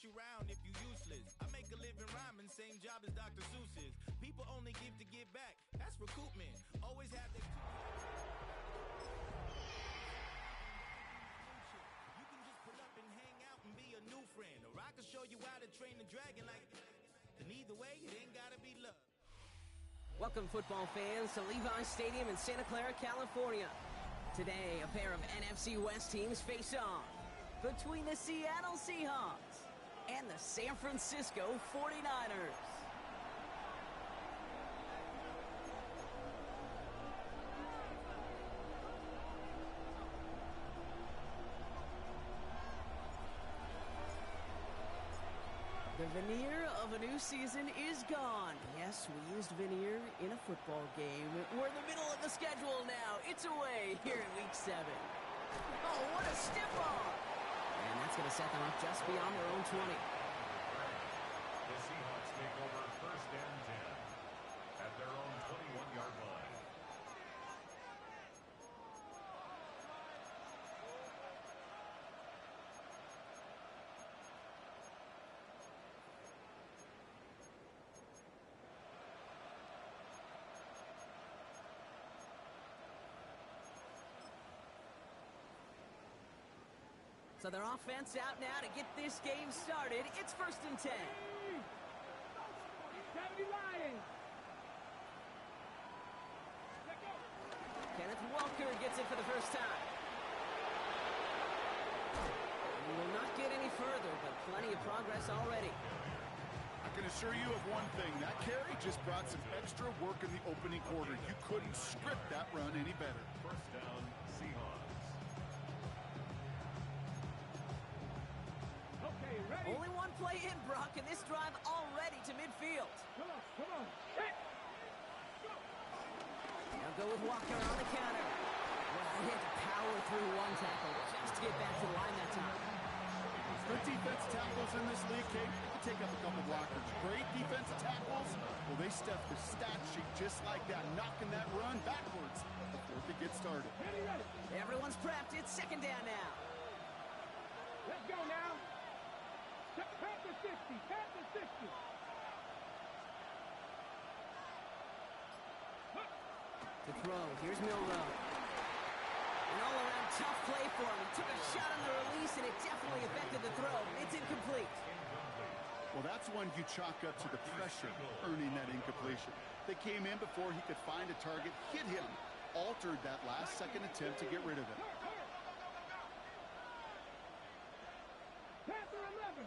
you round if you useless. I make a living rhyming, same job as Dr. Seuss's. People only give to give back. That's recoupment. Always have their You can just pull up and hang out and be a new friend. Or I can show you how to train the dragon like. And either way, it ain't gotta be love. Welcome, football fans, to Levi's Stadium in Santa Clara, California. Today, a pair of NFC West teams face off between the Seattle Seahawks and the San Francisco 49ers. The veneer of a new season is gone. Yes, we used veneer in a football game. We're in the middle of the schedule now. It's away here in Week 7. Oh, what a stiff arm! And that's going to set them up just beyond their own 20. The Seahawks take over 1st and 10 at their own 21-yard line. So their offense out now to get this game started. It's 1st and 10. 70 Lions. Kenneth Walker gets it for the first time. We will not get any further, but plenty of progress already. I can assure you of one thing. That carry just brought some extra work in the opening quarter. You couldn't script that run any better. 1st down, Seahawks. Okay, ready? Only one play in, Brock, and this drive already to midfield. Come on. Hit. Now go with Walker on the counter. Well, he had to power through one tackle just to get back to the line that time. Good defense tackles in this league, Kate. You can take up a couple blockers. Great defense tackles. Well, they stuff the stat sheet just like that, knocking that run backwards before they get started. Ready. Everyone's prepped. It's 2nd down now. Let's go now. Panther 50. To throw, here's Milrow. An all-around tough play for him. He took a shot on the release, and it definitely affected the throw. It's incomplete. Well, that's one you chalk up to the pressure earning that incompletion. They came in before he could find a target, hit him, altered that last-second attempt to get rid of it. Panther 11.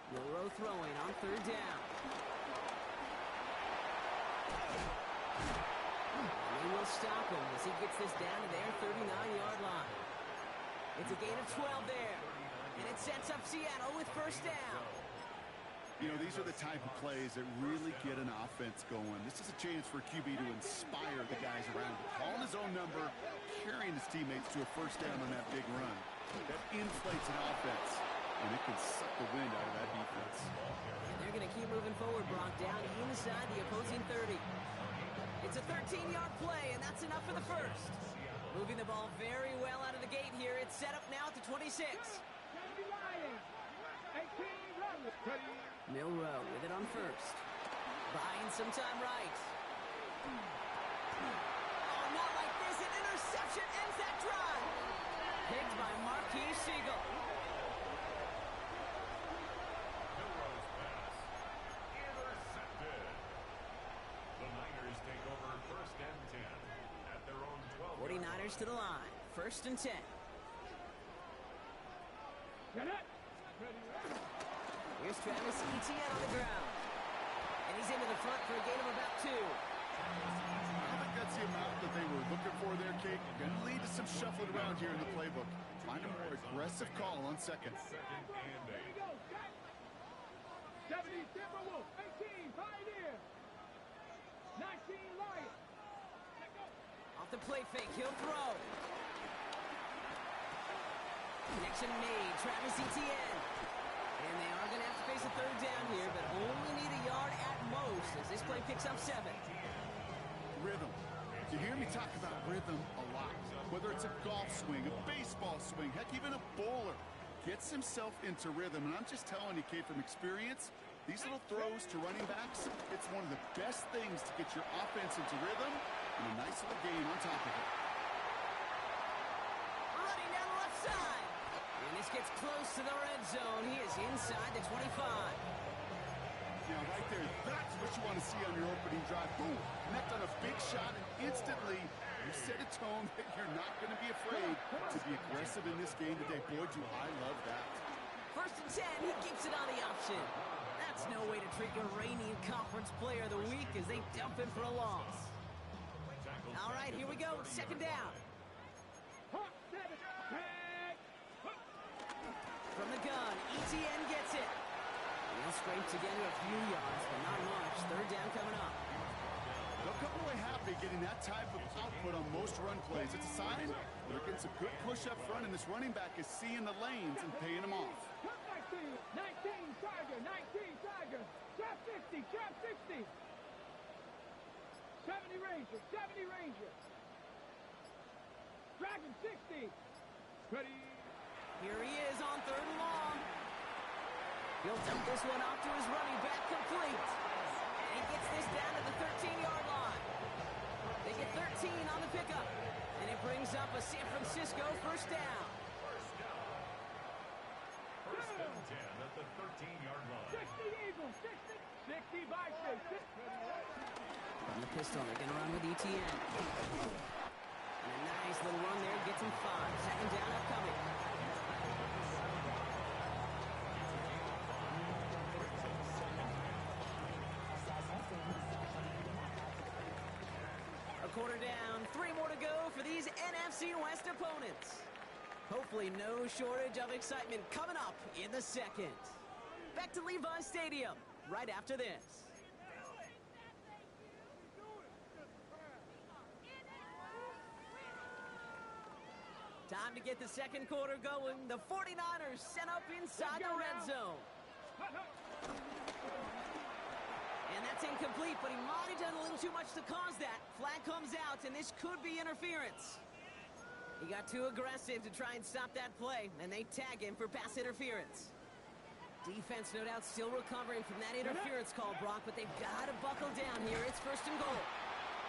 Milrow throwing on 3rd down. They will stop him as he gets this down to their 39-yard line. It's a gain of 12 there, and it sets up Seattle with 1st down. You know, these are the type of plays that really get an offense going. This is a chance for QB to inspire the guys around him. Calling his own number, carrying his teammates to a 1st down on that big run. That inflates an offense, and it can suck the wind out of that defense. And they're going to keep moving forward, Brock, down inside the opposing 30. It's a 13-yard play, and that's enough for the 1st. Moving the ball very well out of the gate here. It's set up now at the 26. Milrow with it on 1st. Buying some time right. Oh, not like this. An interception ends that drive. Picked by Marquis Siegel. Milrow's pass intercepted. The Niners take over 1st and 10 at their own 12. 49ers to the line. 1st and 10. Get it. Here's Travis Etienne on the ground. And he's into the front for a gain of about 2. I think that's the amount that they were looking for there, Kate. Going to lead to some shuffling around here in the playbook. Find a more aggressive call on 2nd. 2nd and 8. There you go, Jack. 70 Timberwolves. 18 Pioneer. 19 Lions. Let go. Off the play fake, he'll throw. Connection made, Travis Etienne. And they are going to have to face a 3rd down here, but only need a yard at most as this play picks up 7. Rhythm. You hear me talk about rhythm a lot. Whether it's a golf swing, a baseball swing, heck, even a gets himself into rhythm. And I'm just telling you, kid, from experience, these little throws to running backs, it's one of the best things to get your offense into rhythm and a nice little gain on top of it. Running down the left side. And this gets close to the red zone. He is inside the 25. Now, right there, that's what you want to see on your opening drive. Boom, connect on a big shot, and instantly you set a tone that you're not going to be afraid to be aggressive in this game today. Boy, do I love that. 1st and 10, he keeps it on the option. That's no way to treat your reigning conference player of the week as they dump him for a loss. All right, here we go, 2nd down. From the gun, ETN gets it. They'll scrape together a few yards, but not much. 3rd down coming up. They'll come away happy getting that type of output on most run plays. It's a sign they're getting some good push up front, and this running back is seeing the lanes and paying them off. 19 Tiger, 19 Tiger, trap 50, trap 60. 70 Ranger, 70 Ranger. Dragon 60. Ready. Here he is on 3rd and long. He'll dump this one off to his running back, complete. And he gets this down to the 13-yard line. They get 13 on the pickup. And it brings up a San Francisco 1st down. 1st and 10 at the 13-yard line. 60 Eagles, 60 Vikings. From the pistol, they're going to run with ETN. And a nice little run there gets him 5. 2nd down upcoming. A quarter down, 3 more to go for these NFC West opponents. Hopefully no shortage of excitement coming up in the 2nd. Back to Levi Stadium right after this. Time to get the 2nd quarter going. The 49ers set up inside the red zone. And that's incomplete, but he might have done a little too much to cause that. Flag comes out, and this could be interference. He got too aggressive to try and stop that play, and they tag him for pass interference. Defense, no doubt, still recovering from that interference call, Brock, but they've got to buckle down here. It's 1st and goal.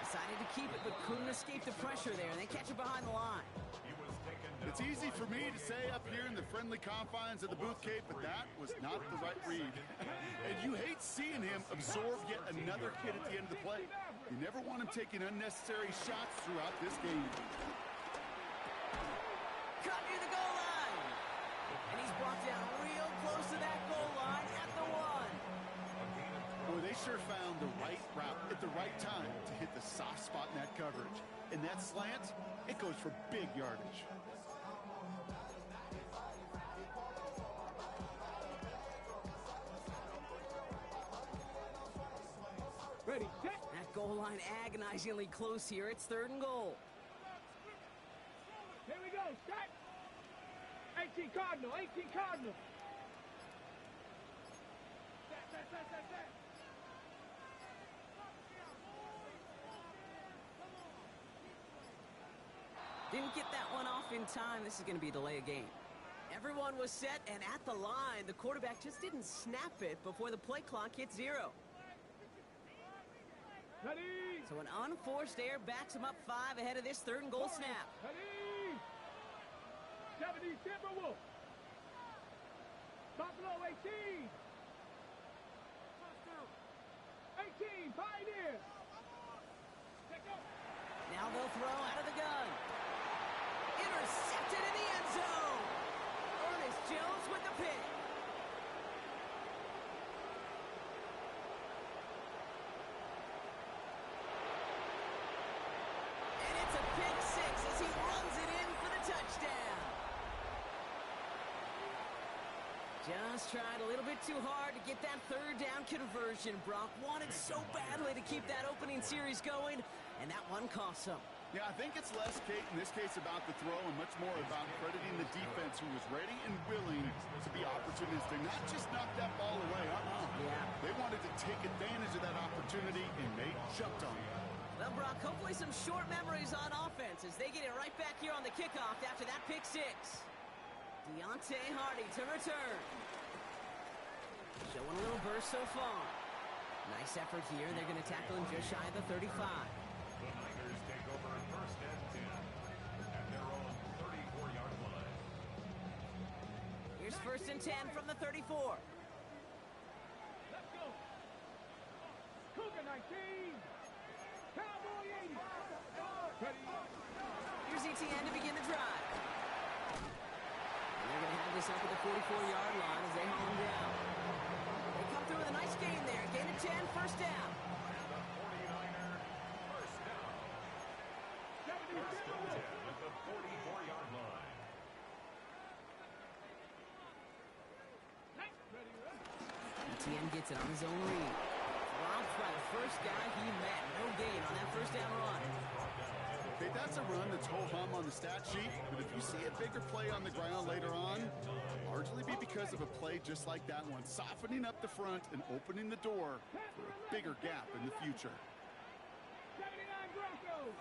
Decided to keep it, but couldn't escape the pressure there, and they catch it behind the line. It's easy for me to say up here in the friendly confines of the booth, Kate, but that was not the right read. And you hate seeing him absorb yet another hit at the end of the play. You never want him taking unnecessary shots throughout this game. Cut near the goal line. And he's brought down real close to that goal line at the 1. Boy, they sure found the right route at the right time to hit the soft spot in that coverage. And that slant, it goes for big yardage. Ready, set. That goal line agonizingly close here. It's 3rd and goal. Here we go, set. 18 Cardinal, 18 Cardinal. Set. Didn't get that one off in time. This is going to be a delay of game. Everyone was set, and at the line, the quarterback just didn't snap it before the play clock hit 0. Ready. So an unforced error backs him up 5 ahead of this 3rd and goal snap. Ready. 70 Timberwolf. Buffalo 18. 18 Pioneer. Now they'll throw out of the gun. Intercepted in the end zone. Ernest Jones with the pick. And it's a pick 6 as he runs it in for the touchdown. Just tried a little bit too hard to get that 3rd down conversion. Brock wanted so badly to keep that opening series going, and that one cost him. Yeah, I think it's less, Kate, in this case about the throw and much more about crediting the defense who was ready and willing to be opportunistic, not just knock that ball away. Yeah. They wanted to take advantage of that opportunity, and they jumped on it. Well, Brock, hopefully some short memories on offense as they get it right back here on the kickoff after that pick 6. Deontay Hardy to return. Showing a little burst so far. Nice effort here. They're going to tackle him just shy of the 35. The Niners take over first and 10 at their own 34-yard line. Here's first and 10 from the 34. Let's go. Cougar 19. Cowboy 80. Ready. Here's ETN to begin the drive. And they're going to have this up at the 44-yard line as they haul him down. They come through with a nice gain there. Gain of 10, first down. And the 49er first down. First and 10 at the 44-yard line. ETN gets it on his own read. Dropped by the first guy he met. No gain on that first down run. Okay, that's a run that's ho-hum on the stat sheet, but if you see a bigger play on the ground later on, largely be because of a play just like that one, softening up the front and opening the door for a bigger gap in the future. 79 Broncos.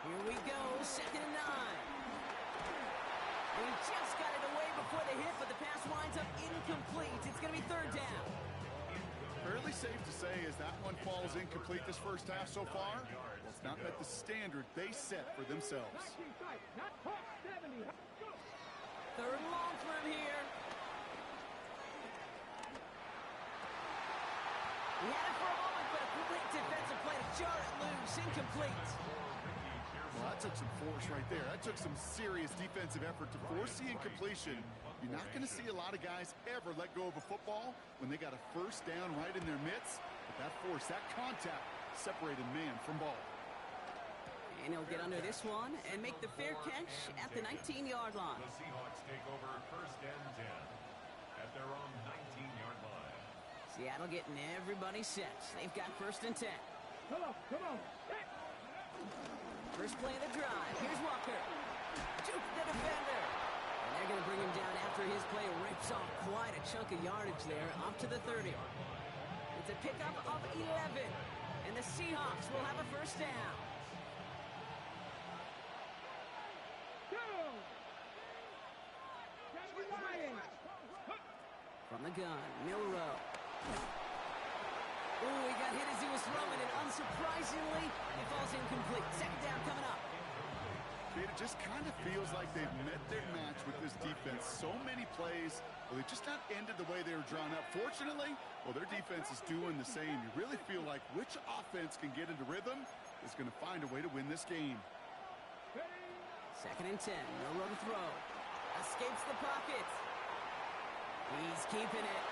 Here we go, second and 9. He just got it away before the hit, but the pass winds up incomplete. It's going to be third down. Fairly safe to say as that one falls incomplete this first half so far, well, it's not met the standard they set for themselves. 19 sight, not caught. 70. Go. Third and long for him here. He had it for a moment, but a quick defensive play to jar it loose. Incomplete. Well, that took some force right there. That took some serious defensive effort to force the incompletion. You're not going to see a lot of guys ever let go of a football when they got a first down right in their midst. But that force, that contact, separated man from ball. And he'll get under this one and make the fair catch at the 19-yard line. The Seahawks take over first and 10 at their own 19-yard line. Seattle getting everybody set. They've got first and 10. Come on, come on. Hey. First play of the drive. Here's Walker. Juke the defender. And they're going to bring him down after his play rips off quite a chunk of yardage there, up to the 30. It's a pickup of 11. And the Seahawks will have a first down. Go. That's Lions. From the gun, Milrow. Ooh, he got hit as he was throwing, and unsurprisingly, he falls incomplete. Second down coming up. It just kind of feels like they've met their match with this defense. So many plays, well, they just not ended the way they were drawn up. Fortunately, well, their defense is doing the same. You really feel like which offense can get into rhythm is going to find a way to win this game. Second and 10, no room to throw. Escapes the pocket. He's keeping it.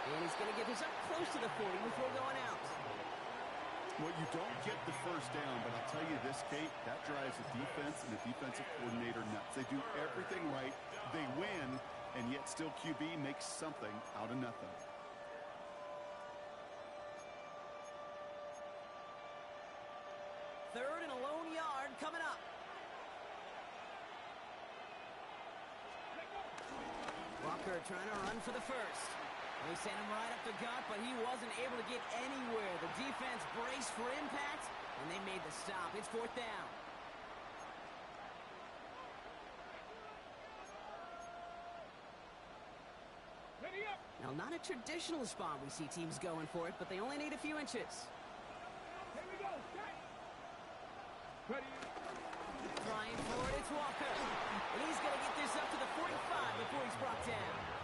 And he's going to get this up close to the 40 before going out. Well, you don't get the first down, but I'll tell you this, Kate, that drives the defense and the defensive coordinator nuts. They do everything right. They win, and yet still QB makes something out of nothing. Third and a lone yard coming up. Walker trying to run for the first. They sent him right up the gut, but he wasn't able to get anywhere. The defense braced for impact, and they made the stop. It's fourth down. Ready up. Now, not a traditional spot we see teams going for it, but they only need a few inches. Here we go. Set. Ready. Flying forward, it's Walker. And he's going to get this up to the 45 before he's brought down.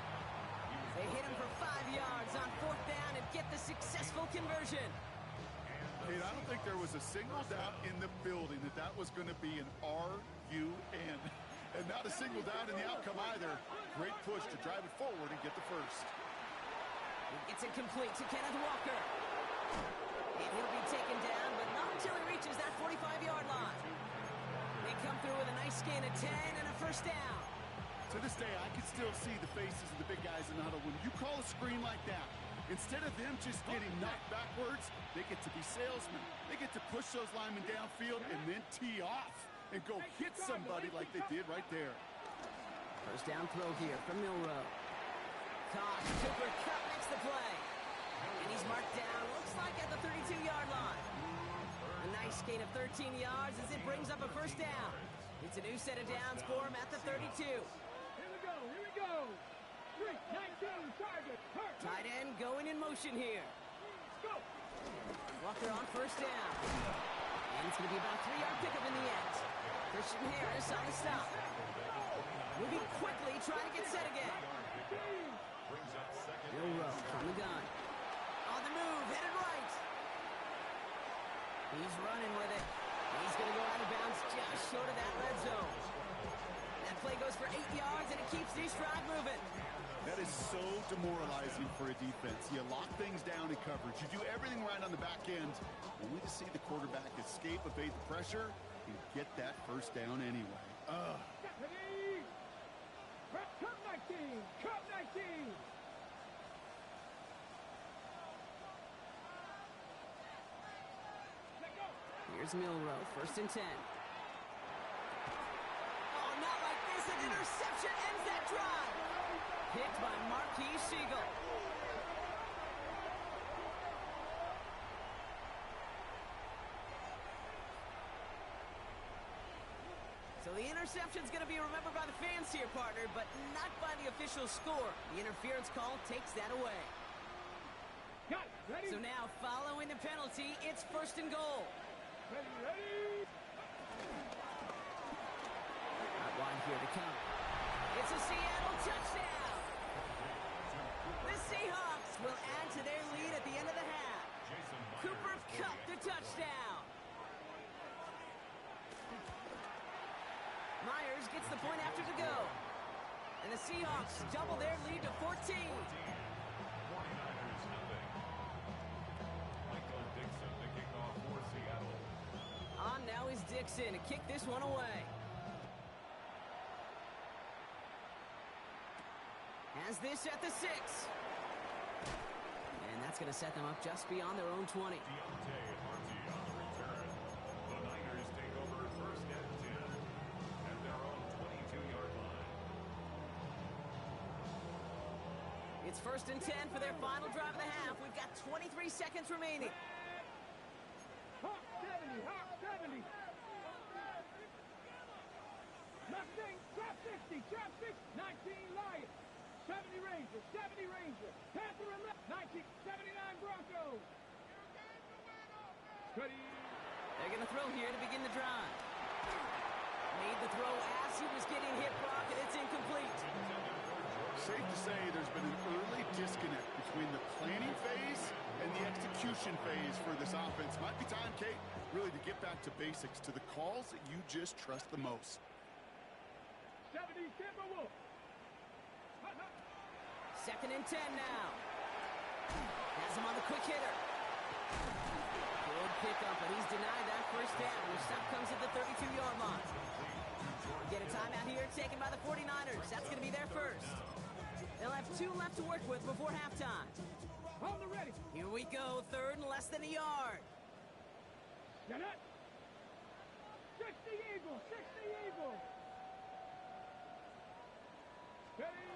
They hit him for 5 yards on fourth down and get the successful conversion. Kate, I don't think there was a single doubt in the building that that was going to be an RUN. And not a single doubt in the outcome either. Great push to drive it forward and get the first. He gets it complete to Kenneth Walker. And he'll be taken down, but not until he reaches that 45-yard line. They come through with a nice gain of 10 and a first down. To this day, I can still see the faces of the big guys in the huddle. When you call a screen like that, instead of them just getting knocked backwards, they get to be salesmen. They get to push those linemen downfield and then tee off and go hit somebody like they did right there. First down throw here from Milrow. Toss, Cooper Cup makes the play. And he's marked down, looks like at the 32-yard line. A nice gain of 13 yards as it brings up a first down. It's a new set of downs for him at the 32. Here we go. 3-19 target. Tight end going in motion here. Go. Walker on first down. And it's going to be about a 3-yard pickup in the end. Christian Harris on the stop. Moving quickly, trying to get set again. Bill Rowe from the gun. On the move, headed right. He's running with it. He's going to go out of bounds just short of that red zone. That play goes for 8 yards, and it keeps this drive moving. That is so demoralizing for a defense. You lock things down in coverage. You do everything right on the back end, only to see the quarterback escape, evade the pressure, and get that first down anyway. Deputy! Come 19! Come 19! Let go! Here's Milrow, first and 10. Oh, not like this. An interception ends that drive. Picked by Marquis Siegel. So the interception's going to be remembered by the fans here, partner, but not by the official score. The interference call takes that away. Got it. Ready? So now, following the penalty, it's first and goal. Ready? Out wide here to come. It's a Seattle touchdown. The Seahawks will add to their lead at the end of the half. Cooper Kupp the touchdown. Myers gets the point after to go. And the Seahawks double their lead to 14. 49ers nothing. Michael Dixon, the kickoff for Seattle. On now is Dixon to kick this one away. Has this at the 6. And that's going to set them up just beyond their own 20. Deontay Harty on the return. The Niners take over first and 10 at their own 22-yard line. It's first and 10 for their final drive of the half. We've got 23 seconds remaining. Hawk 70, Hawk 70. Mustang, trap 60, trap 6, 19 Lions. 70 Rangers, 70 Rangers. Panther and left, 79 Broncos. Ready. They're going to throw here to begin the drive. Made the throw as he was getting hit, Brock, and it's incomplete. Safe to say there's been an early disconnect between the planning phase and the execution phase for this offense. Might be time, Kate, really to get back to basics, to the calls that you just trust the most. 70 Timberwolves. Second and 10 now. Has him on the quick hitter. Good pickup, but he's denied that first down. The stop comes at the 32-yard line. Get a timeout here taken by the 49ers. That's going to be their first. They'll have 2 left to work with before halftime. On the ready. Here we go, third and less than a yard. Get it. 60 Eagles, 60 Eagles. Ready.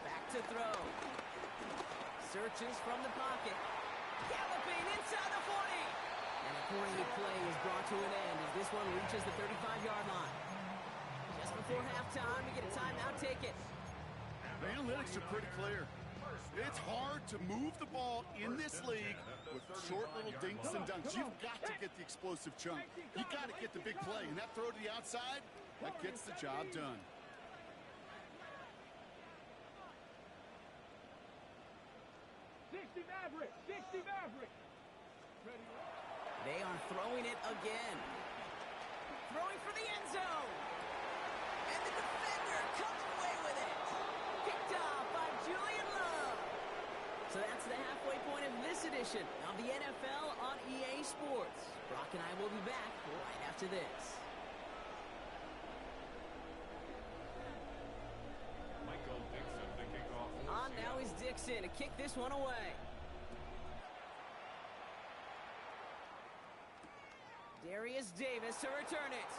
Back to throw. Searches from the pocket. Galloping inside the 40. And a great play is brought to an end as this one reaches the 35-yard line. Just before halftime, we get a timeout taken. The analytics are pretty clear. It's hard to move the ball in this league with short little dinks and dunks. You've got to get the explosive chunk. You've got to get the big play. And that throw to the outside, that gets the job done. Maverick, 60 Maverick. Ready. They are throwing it again. Throwing for the end zone. And the defender comes away with it. Picked off by Julian Love. So that's the halfway point of this edition of the NFL on EA Sports. Brock and I will be back right after this. Michael Dixon, the kickoff for On now is Dixon to kick this one away. Darius Davis to return it.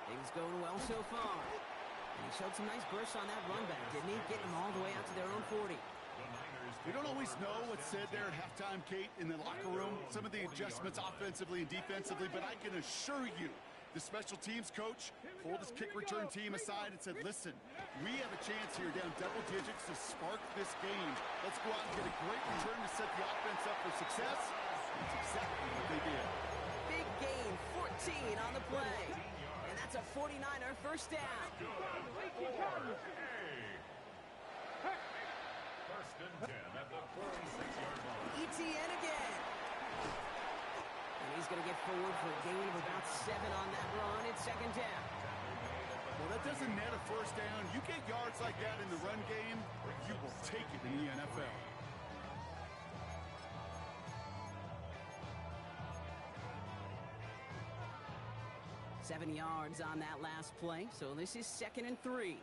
Things going well so far. And he showed some nice bursts on that run back, didn't he? Getting them all the way out to their own 40. We don't always know what's said there at halftime, Kate, in the locker room. Some of the adjustments offensively and defensively, but I can assure you The special teams coach pulled his kick return team aside and said, listen, we have a chance here down double digits to spark this game. Let's go out and get a great return to set the offense up for success. That's exactly what they did. Big gain, 14 on the play. And that's a 49er first down. First and 10 at the 46-yard line. ETN again. And he's going to get forward for a gain of about 7 on that run. It's second down. Well, that doesn't net a first down. You get yards like that in the run game, you will take it in the NFL. Seven yards on that last play, so this is 2nd and 3.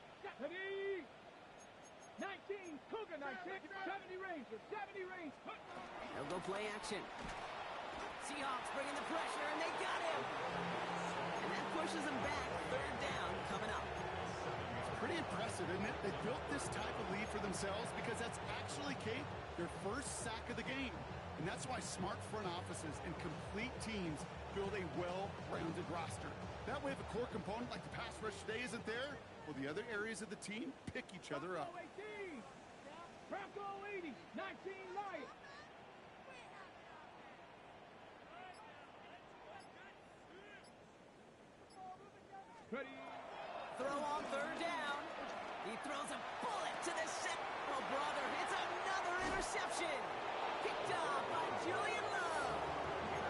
19, Cougar 19, 70 Rangers, 70 Rangers. They'll go play action. Seahawks bringing the pressure, and they got him. And that pushes them back. Third down coming up. It's pretty impressive, isn't it? They built this type of lead for themselves because that's actually, Kate, their first sack of the game. And that's why smart front offices and complete teams build a well-rounded roster. That way, if a core component like the pass rush today isn't there, well, the other areas of the team pick each other up. Bronco 80, 19 Lions. Ready. Throw on third down. He throws a bullet to the oh, brother. It's another interception. Picked up by Julian Love.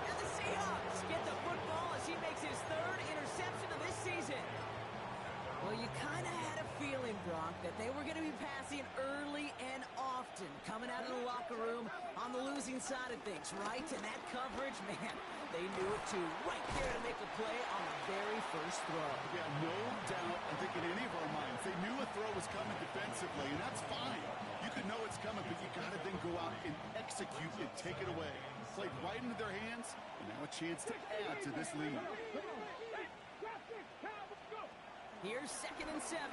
And the Seahawks get the football as he makes his 3rd interception of this season. Well, you kind of had a feeling, Brock, that they were going to be passing early and often, coming out of the locker room on the losing side of things, right? And that coverage, man, they knew it too. Right there to make a play on the very first throw. Yeah, no doubt, I think in any of our minds, they knew a throw was coming defensively, and that's fine. You can know it's coming, but you got to then go out and execute and take it away. Played right into their hands, and now a chance to add to this lead. Here's 2nd and 7.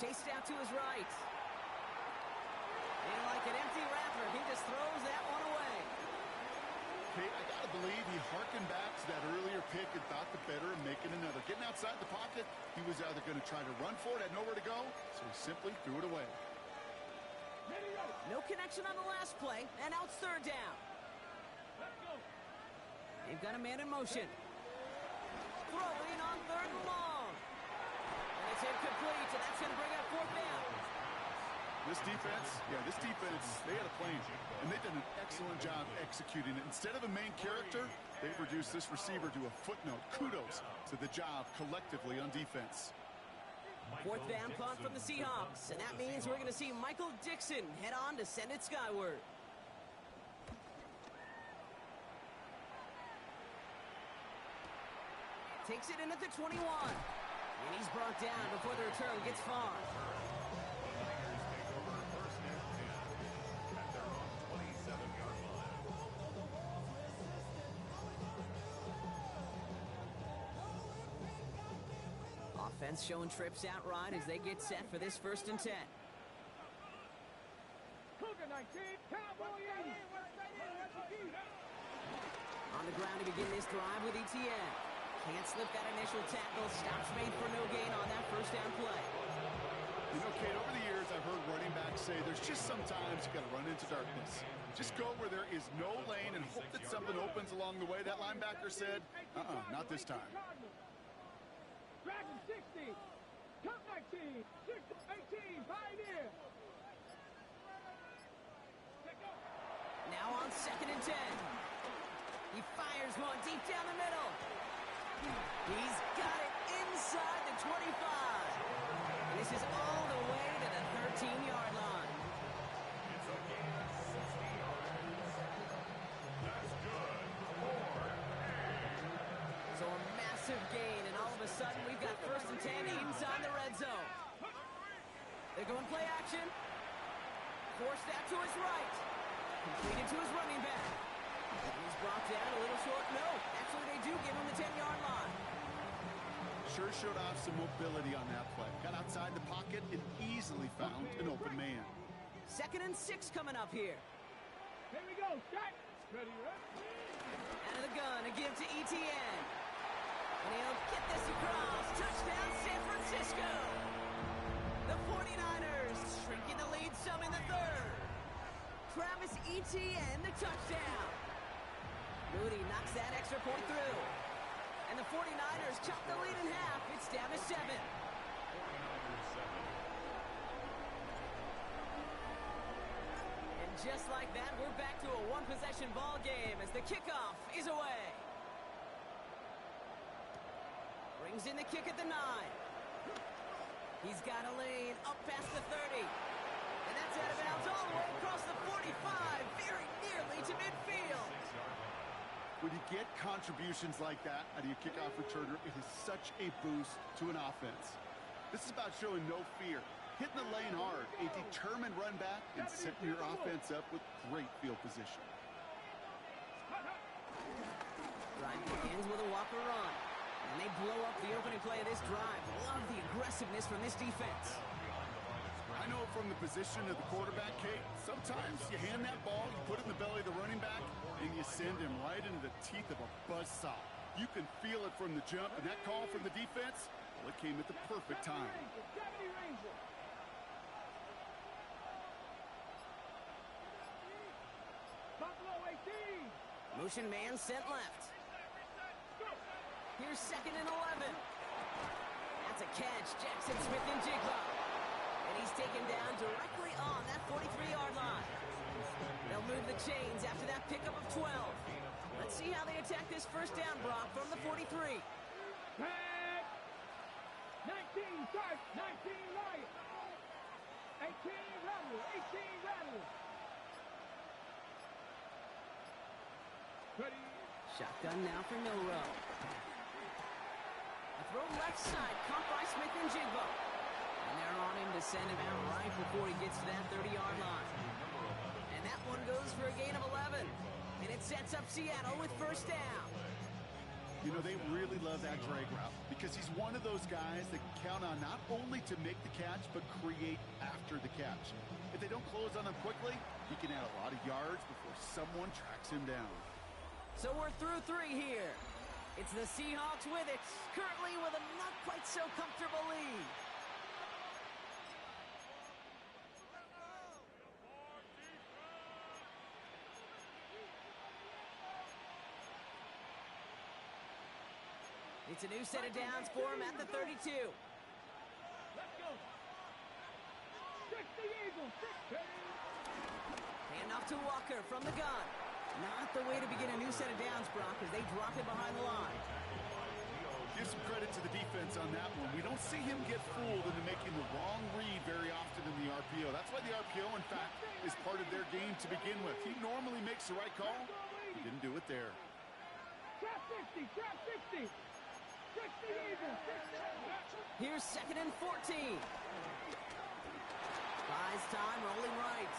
Chased out to his right. And like an empty wrapper, he just throws that one away. Okay, I got to believe he harkened back to that earlier pick and thought the better of making another. Getting outside the pocket, he was either going to try to run for it, had nowhere to go, so he simply threw it away. No connection on the last play, and out 3rd down. They've got a man in motion. Throwing on 3rd and long. And it's incomplete, and that's going to bring up 4th down. This defense, they had a plan, and they did an excellent job executing it. Instead of a main character, they've reduced this receiver to a footnote. Kudos to the job collectively on defense. 4th down punt from the Seahawks, and that means we're going to see Michael Dixon head on to send it skyward. Takes it in at the 21. And he's brought down before the return gets far. Offense showing trips out right as they get set for this 1st and 10. Cougar 19, Cowboy 80. On the ground to begin this drive with ETN. Can't slip that initial tackle. Stops made for no gain on that 1st down play. You know, Kate, over the years I've heard running backs say there's just sometimes you got to run into darkness. Just go where there is no lane and hope that something opens along the way. That linebacker said, not this time. Dragon 60, Cup 19, 18, Pioneer. Now on 2nd and 10. He fires one deep down the middle. He's got it inside the 25. And this is all the way to the 13-yard line. It's a gain of 60 yards. That's good for So a massive gain, and all of a sudden we've got 1st and 10 inside the red zone. They're going play action. Force that to his right. Completed to his running back. He's brought down a little short. No, actually they do give him the 10-yard line. Sure showed off some mobility on that play. Got outside the pocket and easily found an open man. 2nd and 6 coming up here. Here we go, Shaq. Ready, Out of the gun to give to ETN. And he'll get this across. Touchdown, San Francisco. The 49ers shrinking the lead some in the third. Travis Etienne, the touchdown. Moody knocks that extra point through. And the 49ers chop the lead in half. It's down to 7. 49ers 7. And just like that, we're back to a one-possession ball game as the kickoff is away. Brings in the kick at the 9. He's got a lane up past the 30. And that's out of bounds all the way across the 45, very nearly to midfield. When you get contributions like that out of your kickoff returner, it is such a boost to an offense. This is about showing no fear, hitting the lane hard, a determined run back, and setting your offense up with great field position. Drive begins with a Walker run. And they blow up the opening play of this drive. Love the aggressiveness from this defense. I know from the position of the quarterback, Kate, sometimes you hand that ball, you put it in the belly of the running back, and you send him right into the teeth of a buzzsaw. You can feel it from the jump, and that call from the defense, well, it came at the perfect time. Motion man sent left. Here's 2nd and 11. That's a catch. Jackson Smith and Jigba. And he's taken down directly on that 43-yard line. They'll move the chains after that pickup of 12. Let's see how they attack this first down, Brock, from the 43. 19 Sarge, 19 Lion. 18 Rattle, 18 Rattle. Ready. Shotgun now for Milrow. A throw left side, caught by Smith and Jigba. And they're on him to send him out right before he gets to that 30-yard line. And that one goes for a gain of 11. And it sets up Seattle with first down. You know, they really love that drag route because he's one of those guys that can count on not only to make the catch, but create after the catch. If they don't close on him quickly, he can add a lot of yards before someone tracks him down. So we're through 3 here. It's the Seahawks with it, currently with a not quite so comfortable lead. It's a new set of downs for him at the 32. Let's go. 60 Eagles, 60. Hand off to Walker from the gun. Not the way to begin a new set of downs, Brock, as they drop it behind the line. Give some credit to the defense on that one. We don't see him get fooled into making the wrong read very often in the RPO. That's why the RPO, in fact, is part of their game to begin with. He normally makes the right call. He didn't do it there. Trap 60, trap 60. 60 Eagles, 60. Here's 2nd and 14. Buys time, rolling right.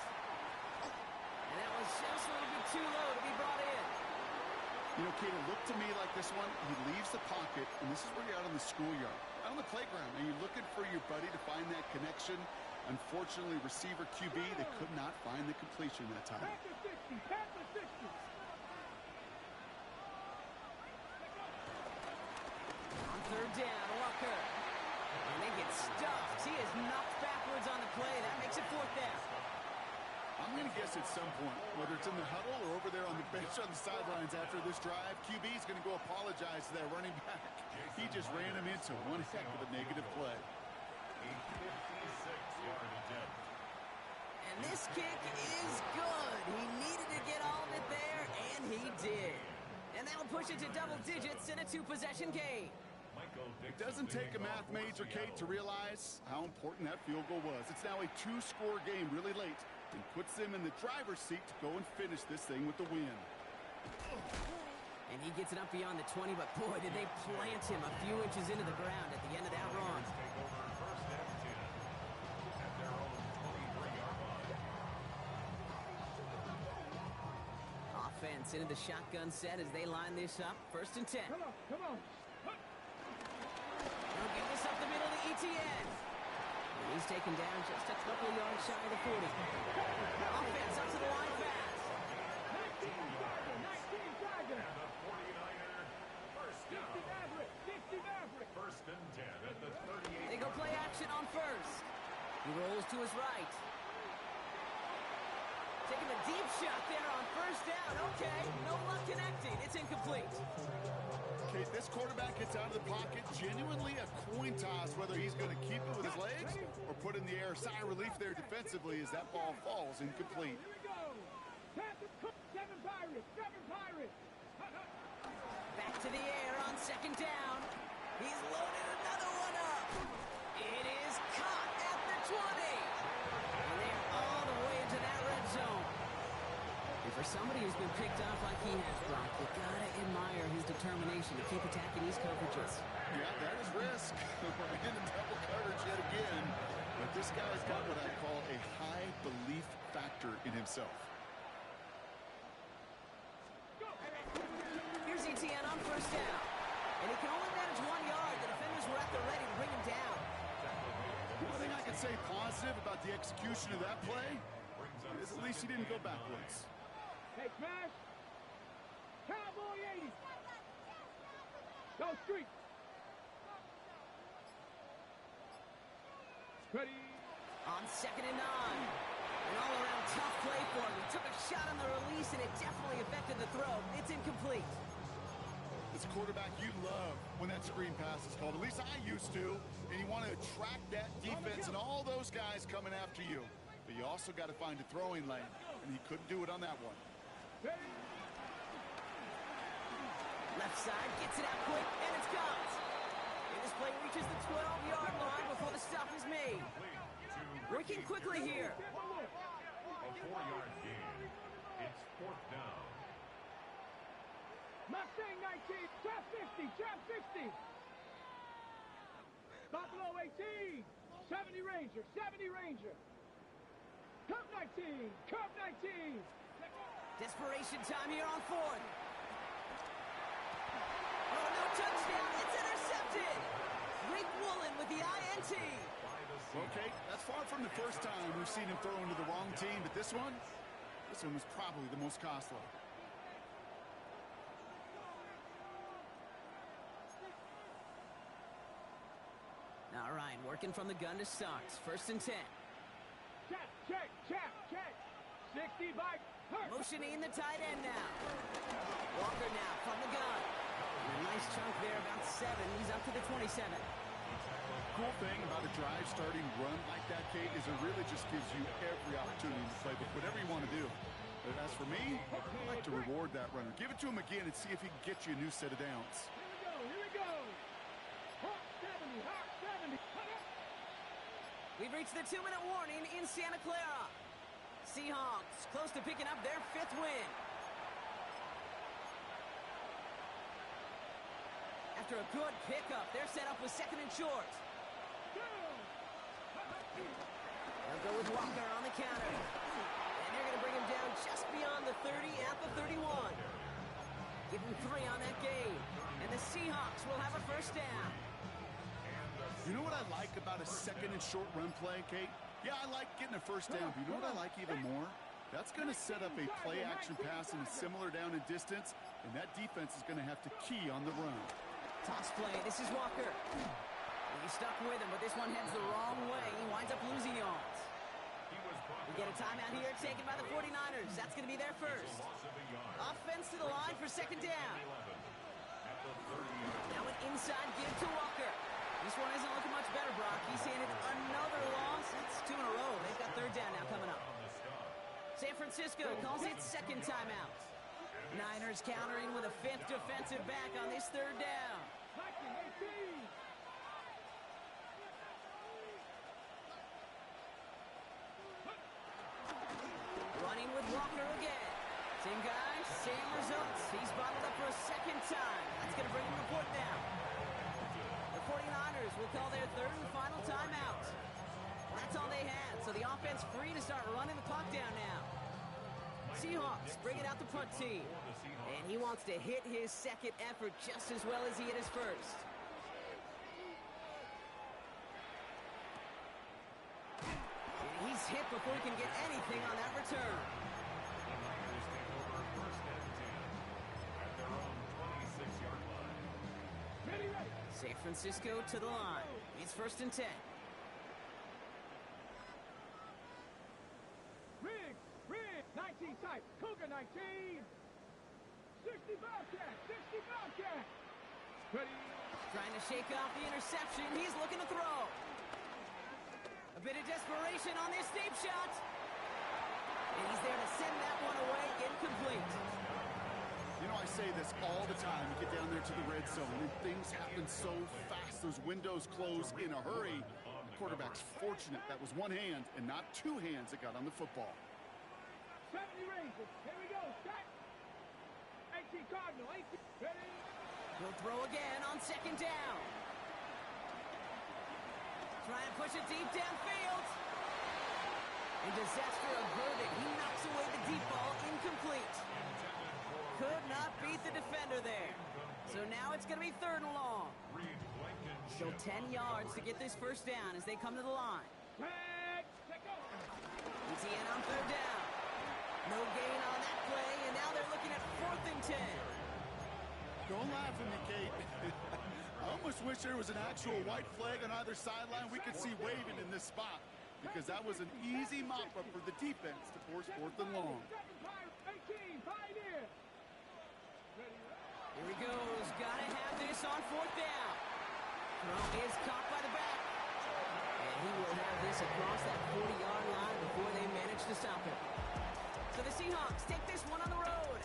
And that was just a little bit too low to be brought in. You know, Kate, it looked to me like this one, he leaves the pocket, and this is where you're out on the schoolyard, out on the playground, and you're looking for your buddy to find that connection. Unfortunately, receiver QB, they could not find the completion that time. Panther 60, Panther 60. On 3rd down, Walker. And they get stuffed. He is knocked backwards on the play. That makes it 4th down. I'm going to guess at some point, whether it's in the huddle or over there on the bench on the sidelines after this drive, QB is going to go apologize to that running back. He just ran him into one heck of a negative play. A 56-yard attempt. And this kick is good. He needed to get all of it there, and he did. And that'll push it to double digits in a 2-possession game. It doesn't take a math major, Kate, to realize how important that field goal was. It's now a 2-score game really late and puts them in the driver's seat to go and finish this thing with the win. And he gets it up beyond the 20, but boy, did they plant him a few inches into the ground at the end of that run. Take over 1st and 10 at their own 23-yard line. Offense into the shotgun set as they line this up. 1st and 10. Come on, come on. They'll give this up the middle to Etienne. And he's taken down just a couple yards shy of the 40. Offense up to the line fast. 19 Tiger, 19 Tiger. And the 49er first down. 50 Maverick, 50 Maverick. First and 10 at the 38. They go play action on first. He rolls to his right. Taking a deep shot there on first down. Okay, no luck connecting. It's incomplete. Okay, this quarterback gets out of the pocket. Genuinely a coin toss whether he's going to keep it with his legs or put in the air. Sigh of relief there defensively as that ball falls incomplete. Here we go. Seven Pirates. Seven Pirates. Back to the air on second down. He's loaded another one up. It is caught at the 20. And they're all the way into that red zone. And for somebody who's been picked off like he has, Brock, you gotta admire his determination to keep attacking these coverages. Yeah, that is risk. We're in double coverage yet again. But this guy's got what I call a high belief factor in himself. Here's ETN on first down. And he can only manage 1 yard. The defenders were at the ready to bring him down. One thing I can say positive about the execution of that play is at least he didn't go backwards. Hey, Smash. Cowboy 80. Go Street. Ready. On second and 9. An all-around tough play for him. He took a shot on the release, and it definitely affected the throw. It's incomplete. As a quarterback, you love when that screen pass is called. At least I used to. And you want to attract that defense and all those guys coming after you. But you also got to find a throwing lane. And he couldn't do it on that one. Left side gets it out quick, and it's caught. And this play reaches the 12-yard line before the stop is made. Working quickly here. A 4-yard gain. It's fourth down. Mustang 19. Trap 50. Trap 50. Buffalo 18. 70 Ranger. 70 Ranger. Cup 19. Cup 19. Desperation time here on fourth. Oh, no touchdown. It's intercepted. Rick Woolen with the INT. Okay, that's far from the first time we've seen him throw into the wrong team, but this one was probably the most costly. All right, working from the gun to start. First and 10. Check, check, check, check. 60 by Hurt. Motioning the tight end now. Walker now from the gun. And a nice chunk there, about 7. He's up to the 27. Cool thing about a drive starting run like that, Kate, is it really just gives you every opportunity to play with whatever you want to do. But as for me, I like to reward that runner. Give it to him again and see if he can get you a new set of downs. Here we go. Hawk 70, Hawk 70. We've reached the 2-minute warning in Santa Clara. Seahawks close to picking up their 5th win. After a good pickup, they're set up with second and short. They'll go with Walker on the counter. And they're going to bring him down just beyond the 30 at the 31. Give him 3 on that game. And the Seahawks will have a first down. You know what I like about a second and short run play, Kate? Yeah, I like getting a first down, but you know what I like even more? That's going to set up a play-action pass in a similar down and distance, and that defense is going to have to key on the run. Toss play. This is Walker. He's stuck with him, but this one heads the wrong way. He winds up losing yards. We get a timeout here taken by the 49ers. That's going to be their first. Offense to the line for second down. Now an inside give to Walker. This one isn't looking much better, Brock. He's handed another loss. That's 2 in a row. They've got third down now coming up. San Francisco calls it second timeout. Niners countering with a 5th defensive back on this third down. Running with Walker again. Same guy, same results. He's bottled up for a second time. That's going to bring him to fourth down. The 49ers will call their third and final timeout. That's all they had, so the offense free to start running the clock down now. Seahawks bring it out the punt team. And he wants to hit his second effort just as well as he hit his first. And he's hit before he can get anything on that return. San Francisco to the line. It's 1st and 10. Riggs, 19 tight, Cougar 19. 60 Bobcat, 60 Bobcat. Ready. Trying to shake off the interception. He's looking to throw. A bit of desperation on this deep shot. And he's there to send that one away. Incomplete. You know, I say this all the time. You get down there to the red zone, and things happen so fast. Those windows close in a hurry. The quarterback's fortunate that was one hand and not two hands that got on the football. 70 Rangers. Here we go. Set. 18 Cardinal. 18. Ready. He'll throw again on 2nd down. Trying to push it deep downfield. And disaster averted. He knocks away the deep ball. Incomplete. Could not beat the defender there. So now it's going to be 3rd and long. Still 10 yards to get this 1st down as they come to the line. He's in on 3rd down. No gain on that play, and now they're looking at 4th and 10. Don't laugh at me, Kate. I almost wish there was an actual white flag on either sideline we could see waving in this spot, because that was an easy mop-up for the defense to force 4th and long. 18 Pioneer. Here he goes. Gotta have this on 4th down. Throw is caught by the back. And he will have this across that 40-yard line before they manage to stop him. So the Seahawks take this one on the road.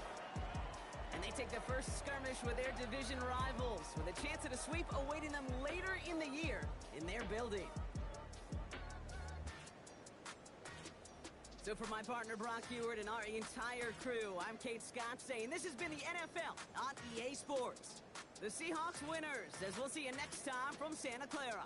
And they take the first skirmish with their division rivals, with a chance at a sweep awaiting them later in the year in their building. So for my partner Brock Ewart and our entire crew, I'm Kate Scott saying this has been the NFL on EA Sports. The Seahawks winners, as we'll see you next time from Santa Clara.